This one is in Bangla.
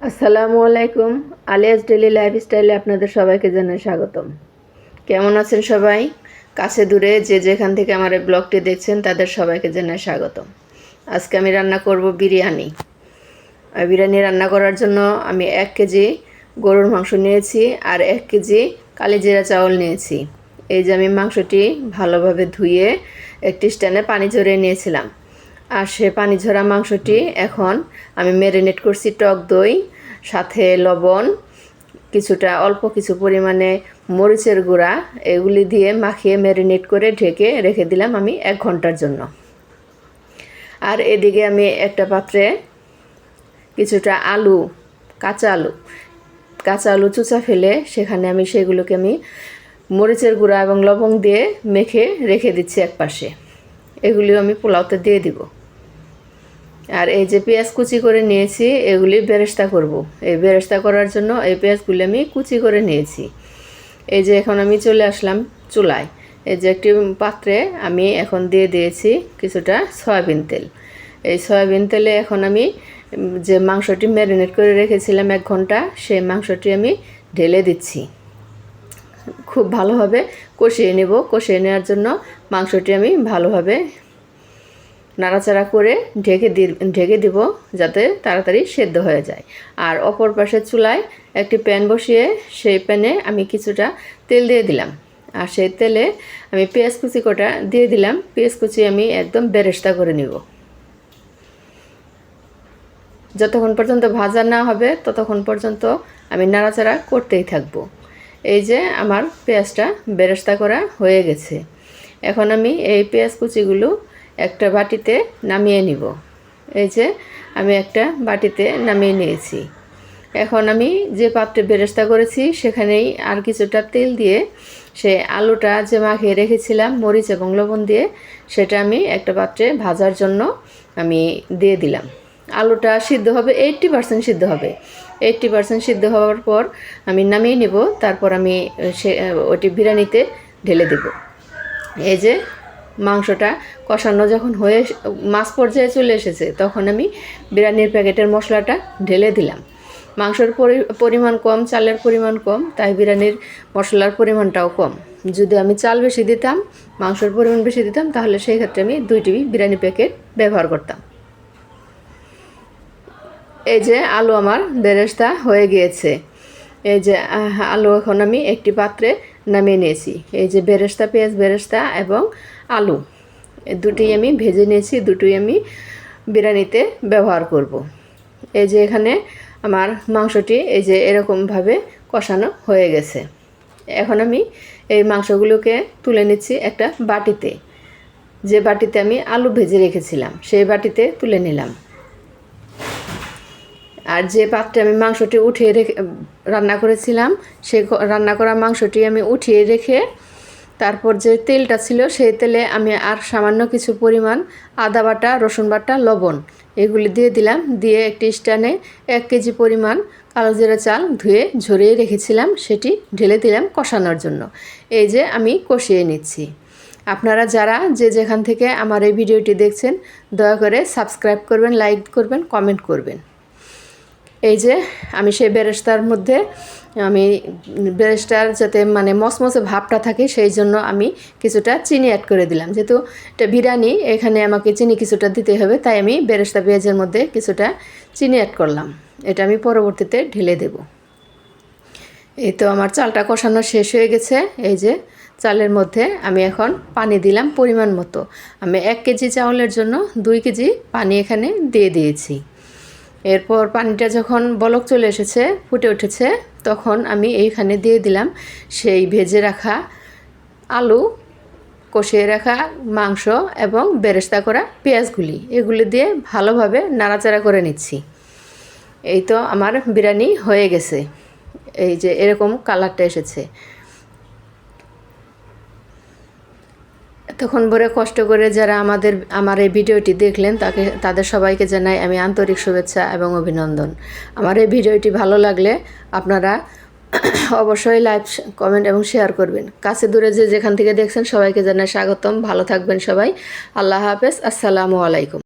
আসসালামু আলাইকুম। আলিয়াস ডেলি লাইফস্টাইলে আপনাদের সবাইকে জানাই স্বাগতম। কেমন আছেন সবাই? কাছে দূরে যে যেখান থেকে আমার এই ব্লগটি দেখছেন তাদের সবাইকে জানাই স্বাগতম। আজকে আমি রান্না করব বিরিয়ানি। আর বিরিয়ানি রান্না করার জন্য আমি 1 কেজি গরুর মাংস নিয়েছি আর 1 কেজি কালিজিরা চাউল নিয়েছি। এই যে আমি মাংসটি ভালোভাবে ধুয়ে একটি স্ট্যান্ডে পানি ঝরিয়ে নিয়েছিলাম। আর সে পানি ঝরা মাংসটি এখন আমি ম্যারিনেট করছি টক দই, সাথে লবণ, কিছুটা অল্প কিছু পরিমাণে মরিচের গুঁড়া, এগুলি দিয়ে মাখিয়ে ম্যারিনেট করে ঢেকে রেখে দিলাম আমি 1 ঘন্টার জন্য। আর এদিকে আমি একটা পাত্রে কিছুটা কাঁচা আলু চুচা ফেলে সেখানে আমি সেগুলোকে মরিচের গুঁড়া এবং লবণ দিয়ে মেখে রেখে দিচ্ছি একপাশে। এগুলিও আমি পোলাওতে দিয়ে দিব। আর এই যে পেঁয়াজ কুচি করে নিয়েছি, এগুলি বেরেস্তা করব। এই বেরেস্তা করার জন্য এই পেঁয়াজগুলি আমি কুচি করে নিয়েছি। এই যে এখন আমি চলে আসলাম চুলায়। এই যে একটি পাত্রে আমি এখন দিয়ে দিয়েছি কিছুটা সয়াবিন তেল। এই সয়াবিন তেলে এখন আমি যে মাংসটি ম্যারিনেট করে রেখেছিলাম 1 ঘন্টা, সেই মাংসটি আমি ঢেলে দিচ্ছি। খুব ভালোভাবে কষিয়ে নেব। কষিয়ে নেওয়ার জন্য মাংসটি আমি ভালোভাবে নাড়াচাড়া করে ঢেকে দিব যাতে তাড়াতাড়ি সেদ্ধ হয়ে যায়। আর অপর পাশের চুলায় একটি প্যান বসিয়ে সেই প্যানে আমি কিছুটা তেল দিয়ে দিলাম। আর সেই তেলে আমি পেঁয়াজ কুচি কটা দিয়ে দিলাম। পেঁয়াজ কুচি আমি একদম বেরেস্তা করে নিব। যতক্ষণ পর্যন্ত ভাজা না হবে ততক্ষণ পর্যন্ত আমি নাড়াচাড়া করতেই থাকব। এই যে আমার পেঁয়াজটা বেরেস্তা করা হয়ে গেছে। এখন আমি এই পেঁয়াজ কুচিগুলো একটা বাটিতে নামিয়ে নিব। এই যে আমি একটা বাটিতে নামিয়ে নিয়েছি। এখন আমি যে পাত্রে বেরেস্তা করেছি সেখানেই আর কিছুটা তেল দিয়ে সেই আলুটা যে মাখিয়ে রেখেছিলাম মরিচ এবং লবণ দিয়ে, সেটা আমি একটা পাত্রে ভাজার জন্য আমি দিয়ে দিলাম। আলুটা সিদ্ধ হবে 80% সিদ্ধ হবে। 80% সিদ্ধ হওয়ার পর আমি নামিয়ে নিব। তারপর আমি ওটি বিরিয়ানিতে ঢেলে দেব। এই যে মাংসটা কষানো যখন হয়ে মাঝ পর্যায়ে চলে এসেছে, তখন আমি বিরিয়ানির প্যাকেটের মশলাটা ঢেলে দিলাম। মাংসের পরিমাণ কম, চালের পরিমাণ কম, তাই বিরিয়ানির মশলার পরিমাণটাও কম। যদি আমি চাল বেশি দিতাম, মাংসের পরিমাণ বেশি দিতাম, তাহলে সেই ক্ষেত্রে আমি 2টি বিরিয়ানি প্যাকেট ব্যবহার করতাম। এই যে আলু আমার বেরেস্তা হয়ে গিয়েছে। এই যে আলু এখন আমি একটি পাত্রে নামিয়ে নিয়েছি। এই যে পেঁয়াজ বেরেস্তা এবং আলু দুটি আমি ভেজে নিয়েছি, দুটোই আমি বিরিয়ানিতে ব্যবহার করব। এই যে এখানে আমার মাংসটি এই যে এরকমভাবে কষানো হয়ে গেছে। এখন আমি এই মাংসগুলোকে তুলে নিচ্ছি একটা বাটিতে। যে বাটিতে আমি আলু ভেজে রেখেছিলাম সেই বাটিতে তুলে নিলাম। আর যে পাত্রে আমি মাংসটি উঠিয়ে রেখে রান্না করেছিলাম, সেই রান্না করা মাংসটি আমি উঠিয়ে রেখে তারপর যে তেলটা ছিল সেই তেলে আমি আর সামান্য কিছু পরিমাণ আদা বাটা, রসুন বাটা, লবণ এগুলি দিয়ে দিলাম। দিয়ে একটি স্ট্যান্ডে 1 কেজি পরিমাণ কালো জিরা চাল ধুয়ে ঝরিয়ে রেখেছিলাম, সেটি ঢেলে দিলাম কষানোর জন্য। এই যে আমি কষিয়ে নিচ্ছি। আপনারা যারা যে যেখান থেকে আমার এই ভিডিওটি দেখছেন, দয়া করে সাবস্ক্রাইব করবেন, লাইক করবেন, কমেন্ট করবেন। এই যে আমি সেই বেরেস্তার মধ্যে বেরেস্তার যাতে মচমচে ভাবটা থাকে সেই জন্য আমি কিছুটা চিনি অ্যাড করে দিলাম। যেহেতু এটা বিরিয়ানি, এখানে আমাকে চিনি কিছুটা দিতে হবে, তাই আমি বেরেস্তা পেঁয়াজের মধ্যে কিছুটা চিনি অ্যাড করলাম। এটা আমি পরবর্তীতে ঢেলে দেব। এই তো আমার চালটা কষানো শেষ হয়ে গেছে। এই যে চালের মধ্যে আমি এখন পানি দিলাম পরিমাণ মতো। আমি 1 কেজি চাউলের জন্য 2 কেজি পানি এখানে দিয়ে দিয়েছি। এরপর পানিটা যখন বলক চলে এসেছে, ফুটে উঠেছে, তখন আমি এইখানে দিয়ে দিলাম সেই ভেজে রাখা আলু, কষিয়ে রাখা মাংস এবং বেরেস্তা করা পেঁয়াজগুলি। এগুলি দিয়ে ভালোভাবে নাড়াচাড়া করে নিচ্ছি। এই তো আমার বিরিয়ানি হয়ে গেছে। এই যে এরকম কালারটা এসেছে। এতক্ষণ ধরে কষ্ট করে যারা আমার এই ভিডিওটি দেখলেন তাদের সবাইকে জানাই আমি আন্তরিক শুভেচ্ছা এবং অভিনন্দন। আমার এই ভিডিওটি ভালো লাগলে আপনারা অবশ্যই লাইক, কমেন্ট এবং শেয়ার করবেন। কাছে দূরে যে যেখান থেকে দেখছেন সবাইকে জানাই স্বাগতম। ভালো থাকবেন সবাই। আল্লাহ হাফেজ। আসসালামু আলাইকুম।